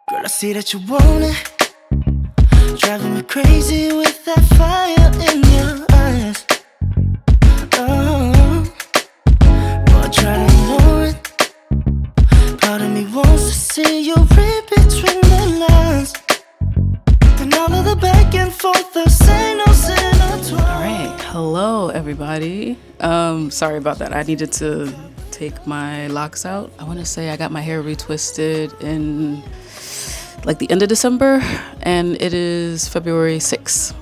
Girl, I see that you want it, driving me crazy with that fire in your eyes. Oh, but try to ignore it. Part of me wants to see you read between the lines, and all of the back and forth of signals intertwined. All right, hello everybody. Sorry about that. I needed to take my locks out. I want to say I got my hair retwisted in like the end of December, and it is February 6th.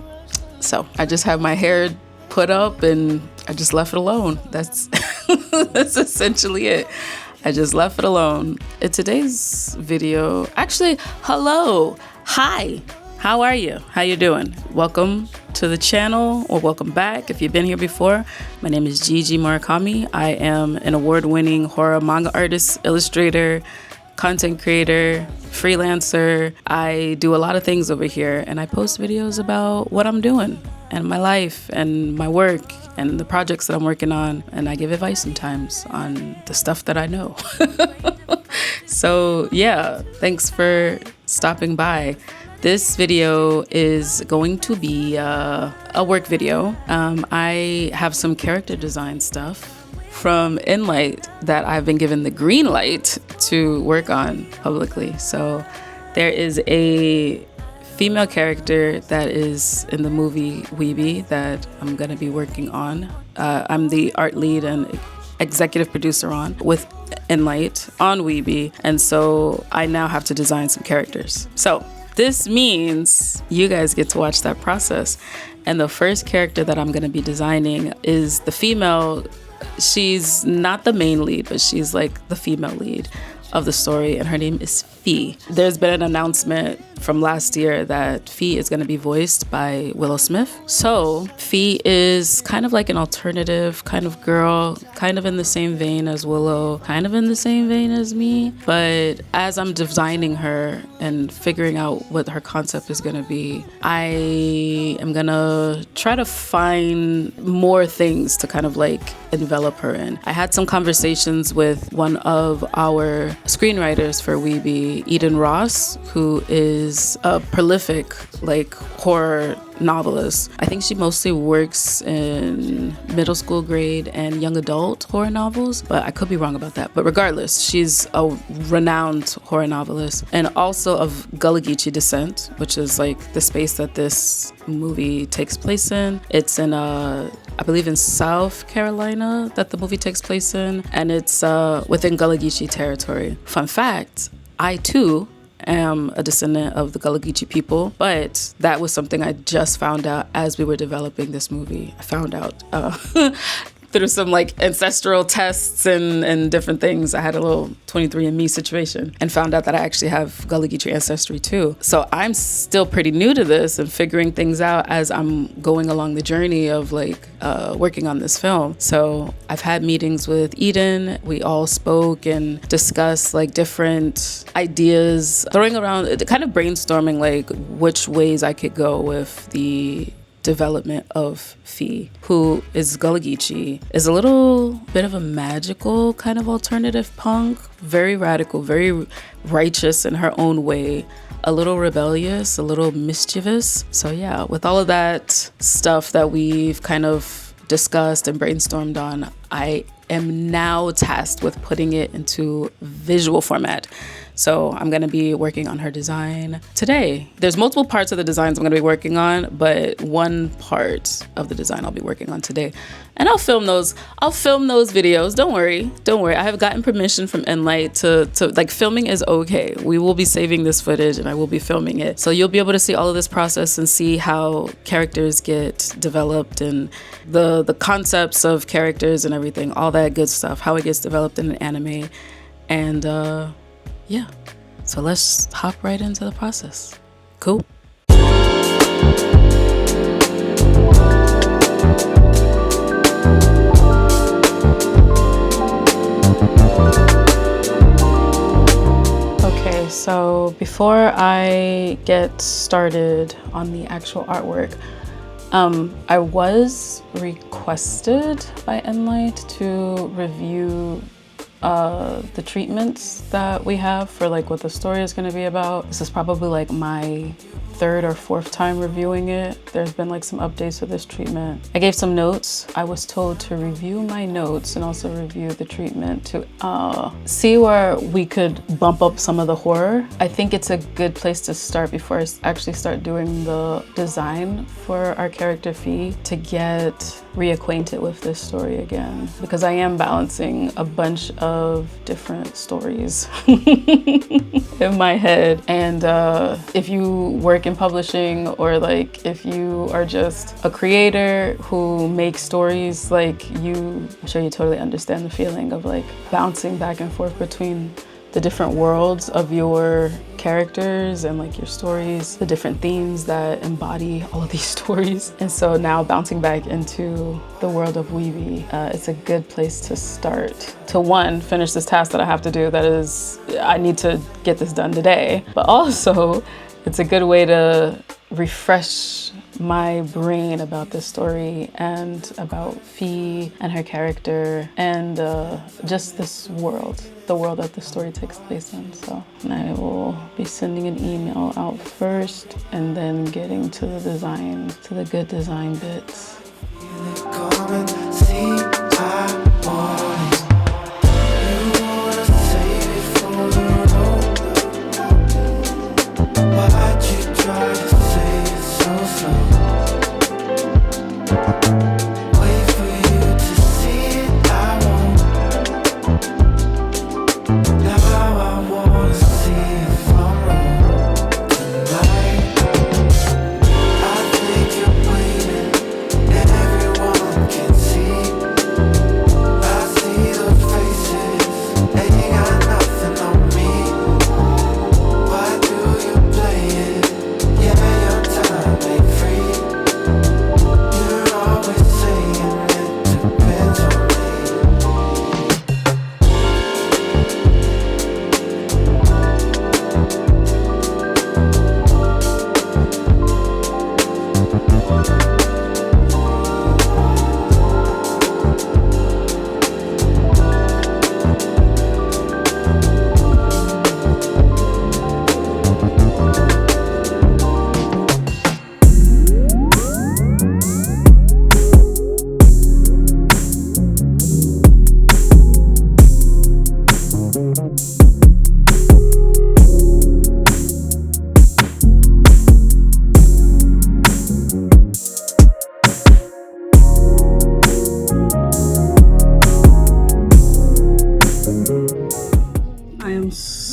So I just have my hair put up and I just left it alone. That's that's essentially it. I just left it alone. In today's video, actually, hello, hi, how are you? How you doing? Welcome to the channel, or welcome back if you've been here before. My name is Gigimurakami. I am an award-winning horror manga artist, illustrator, content creator, freelancer. I do a lot of things over here, and I post videos about what I'm doing and my life and my work and the projects that I'm working on, and I give advice sometimes on the stuff that I know. So yeah, thanks for stopping by. This video is going to be a work video. I have some character design stuff from Enlight that I've been given the green light to work on publicly. So there is a female character that is in the movie Weeby that I'm gonna be working on. I'm the art lead and executive producer on with Enlight on Weeby, and so I now have to design some characters. So this means you guys get to watch that process. And the first character that I'm gonna be designing is the female. She's not the main lead, but she's like the female lead of the story, and her name is Fee. There's been an announcement from last year that Fee is going to be voiced by Willow Smith. So Fee is kind of like an alternative kind of girl, kind of in the same vein as Willow, kind of in the same vein as me. But as I'm designing her and figuring out what her concept is going to be, I am going to try to find more things to kind of like envelop her in. I had some conversations with one of our screenwriters for Weeby, Eden Ross, who is a prolific like horror novelist. I think she mostly works in middle school grade and young adult horror novels, but I could be wrong about that. But regardless, she's a renowned horror novelist, and also of Gullah Geechee descent, which is like the space that this movie takes place in. It's in I believe in South Carolina that the movie takes place in, and it's within Gullah Geechee territory. Fun fact, I too am a descendant of the Gullah Geechee people, but that was something I just found out as we were developing this movie. I found out through some like ancestral tests and different things. I had a little 23andMe situation and found out that I actually have Gullah Geechee ancestry too. So I'm still pretty new to this and figuring things out as I'm going along the journey of like working on this film. So I've had meetings with Eden. We all spoke and discussed like different ideas, throwing around, kind of brainstorming like which ways I could go with the development of Fee, who is Gullah Geechee, is a little bit of a magical kind of alternative punk, very radical, very righteous in her own way, a little rebellious, a little mischievous. So yeah, with all of that stuff that we've kind of discussed and brainstormed on, I am now tasked with putting it into visual format. So I'm going to be working on her design today. There's multiple parts of the designs I'm going to be working on, but one part of the design I'll be working on today. And I'll film those videos. Don't worry. I have gotten permission from Enlight to like, filming is okay. We will be saving this footage and I will be filming it. So you'll be able to see all of this process and see how characters get developed and the concepts of characters and everything, all that good stuff, how it gets developed in an anime. And yeah, so let's hop right into the process. Cool. Okay, so before I get started on the actual artwork, I was requested by Enlight to review the treatments that we have for like what the story is going to be about. This is probably like my third or fourth time reviewing it. There's been like some updates to this treatment. I gave some notes. I was told to review my notes and also review the treatment to see where we could bump up some of the horror. I think it's a good place to start before I actually start doing the design for our character Fee, to get reacquainted with this story again, because I am balancing a bunch of different stories in my head. And if you work in publishing, or like if you are just a creator who makes stories, like I'm sure you totally understand the feeling of like bouncing back and forth between the different worlds of your characters and like your stories, the different themes that embody all of these stories. And so now bouncing back into the world of Weavy, it's a good place to start. To one, finish this task that I have to do, that is, I need to get this done today. But also, it's a good way to refresh my brain about this story and about Fee and her character and just this world, the world that the story takes place in. So I will be sending an email out first and then getting to the design, to the good design bits.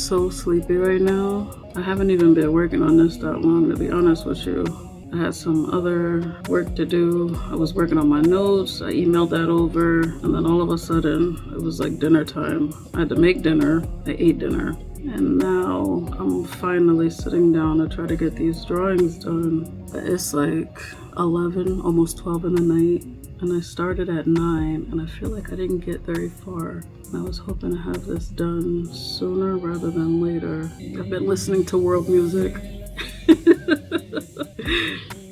So sleepy right now. I haven't even been working on this that long, to be honest with you. I had some other work to do. I was working on my notes. I emailed that over, and then all of a sudden it was like dinner time. I had to make dinner. I ate dinner, and now I'm finally sitting down to try to get these drawings done. It's like 11, almost 12 in the night, and I started at 9, and I feel like I didn't get very far. I was hoping to have this done sooner rather than later. I've been listening to world music.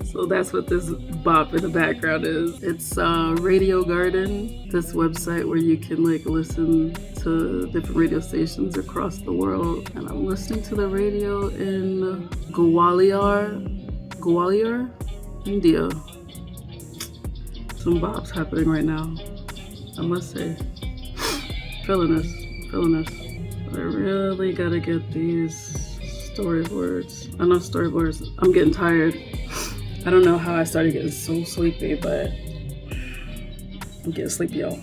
So that's what this bop in the background is. It's Radio Garden, this website where you can like listen to different radio stations across the world. And I'm listening to the radio in Gwalior, India. Some bops happening right now, I must say. Feeling this. But I really gotta get these storyboards. Not storyboards. I'm getting tired. I don't know how I started getting so sleepy, but I'm getting sleepy, y'all.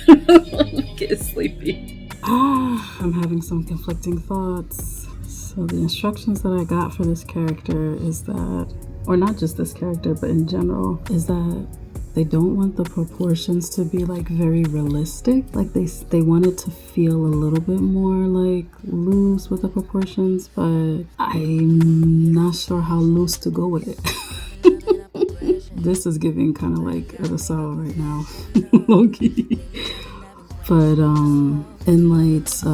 I'm getting sleepy. I'm having some conflicting thoughts. So the instructions that I got for this character is that, or not just this character, but in general, is that they don't want the proportions to be like very realistic. Like they want it to feel a little bit more like loose with the proportions, but I'm not sure how loose to go with it. This is giving kind of like Episode right now, low-key. But Enlight's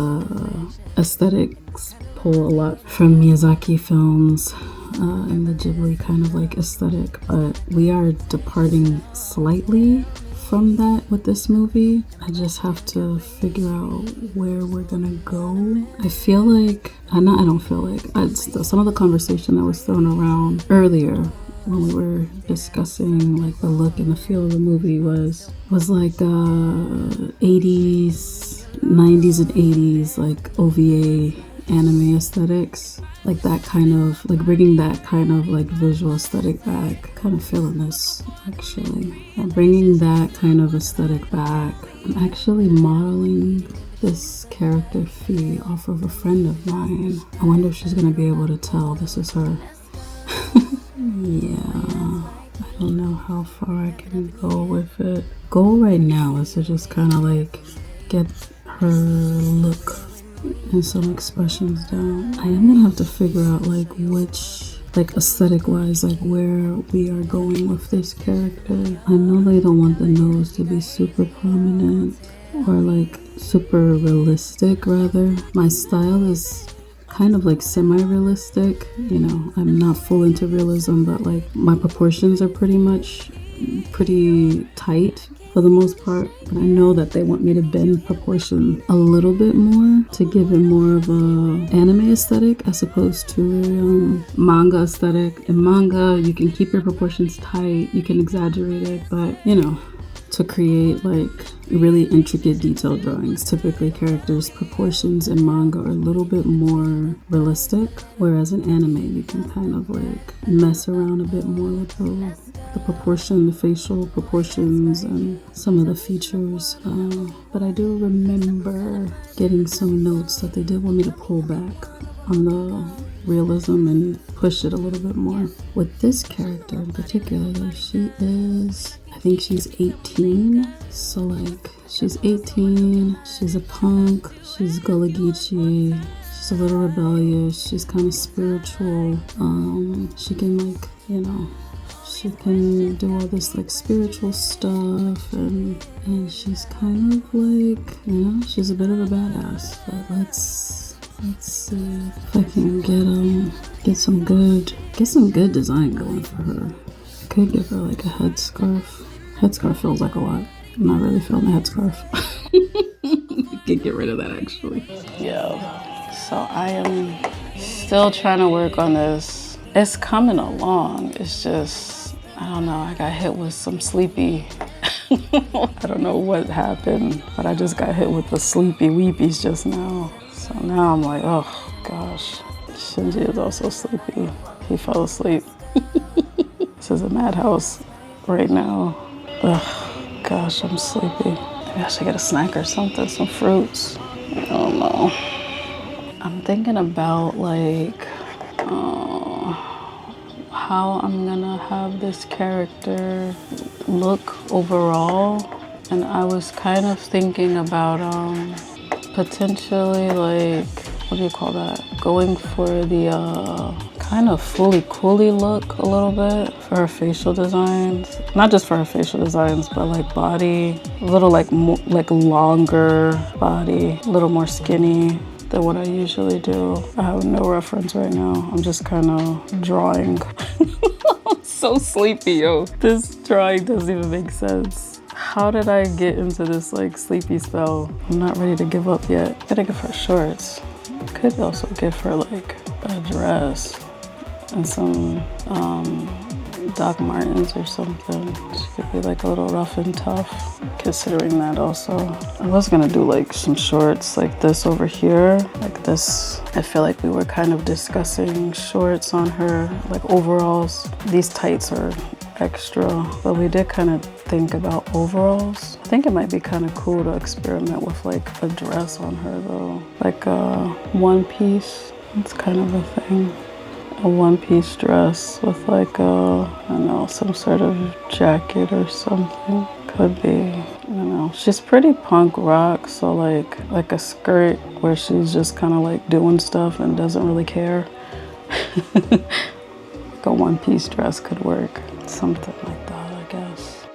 aesthetics pull a lot from Miyazaki films. And the Ghibli kind of like aesthetic, but we are departing slightly from that with this movie. I just have to figure out where we're gonna go. I feel like, I don't feel like, some of the conversation that was thrown around earlier when we were discussing like the look and the feel of the movie was like 80s, 90s and 80s like OVA anime aesthetics, like that kind of, like bringing that kind of like visual aesthetic back. Kind of feeling this actually. Bringing that kind of aesthetic back. I'm actually modeling this character Fee off of a friend of mine. I wonder if she's gonna be able to tell this is her. Yeah, I don't know how far I can go with it. Goal right now is to just kind of like get her look and some expressions down. I am gonna have to figure out like which, like aesthetic wise, like where we are going with this character. I know they don't want the nose to be super prominent or like super realistic. Rather, my style is kind of like semi-realistic, you know. I'm not full into realism, but like my proportions are pretty tight for the most part. But I know that they want me to bend proportion a little bit more to give it more of a anime aesthetic as opposed to a manga aesthetic. In manga, you can keep your proportions tight, you can exaggerate it, but you know, to create like really intricate detailed drawings, typically characters' proportions in manga are a little bit more realistic, whereas in anime you can kind of like mess around a bit more with the proportion, the facial proportions and some of the features. But I do remember getting some notes that they did want me to pull back on the realism and push it a little bit more. With this character in particular though, I think she's 18, so like she's 18, she's a punk, she's Gullah Geechee, she's a little rebellious, she's kind of spiritual. She can like, you know, she can do all this like spiritual stuff, and she's kind of like, you know, she's a bit of a badass. But let's see if I can get some good design going for her. I could give her like a headscarf. Headscarf feels like a lot. I'm not really feeling the headscarf. You could get rid of that actually. Yeah. So I am still trying to work on this. It's coming along. It's just, I don't know, I got hit with some sleepy. I don't know what happened, but I just got hit with the sleepy weepies just now. So now I'm like, oh gosh. Shinji is also sleepy. He fell asleep. This is a madhouse right now. Ugh, gosh, I'm sleepy. Maybe I should get a snack or something, some fruits. I don't know. I'm thinking about like how I'm gonna have this character look overall. And I was kind of thinking about potentially like, what do you call that? Going for the kind of fully coolie look a little bit for her facial designs. Not just for her facial designs, but like body, a little like like longer body, a little more skinny than what I usually do. I have no reference right now. I'm just kind of drawing. I'm so sleepy, yo. This drawing doesn't even make sense. How did I get into this like sleepy spell? I'm not ready to give up yet. Gotta give her shorts. Could also give her like a dress and some Doc Martens or something. She could be like a little rough and tough, considering that also. I was gonna do like some shorts like this over here, like this. I feel like we were kind of discussing shorts on her, like overalls. These tights are extra, but we did kind of think about overalls. I think it might be kind of cool to experiment with like a dress on her though, like a one piece. It's kind of a thing. A one-piece dress with like a, I don't know, some sort of jacket or something. Could be, I don't know. She's pretty punk rock, so like a skirt where she's just kind of like doing stuff and doesn't really care. Like a one-piece dress could work. Something like that, I guess.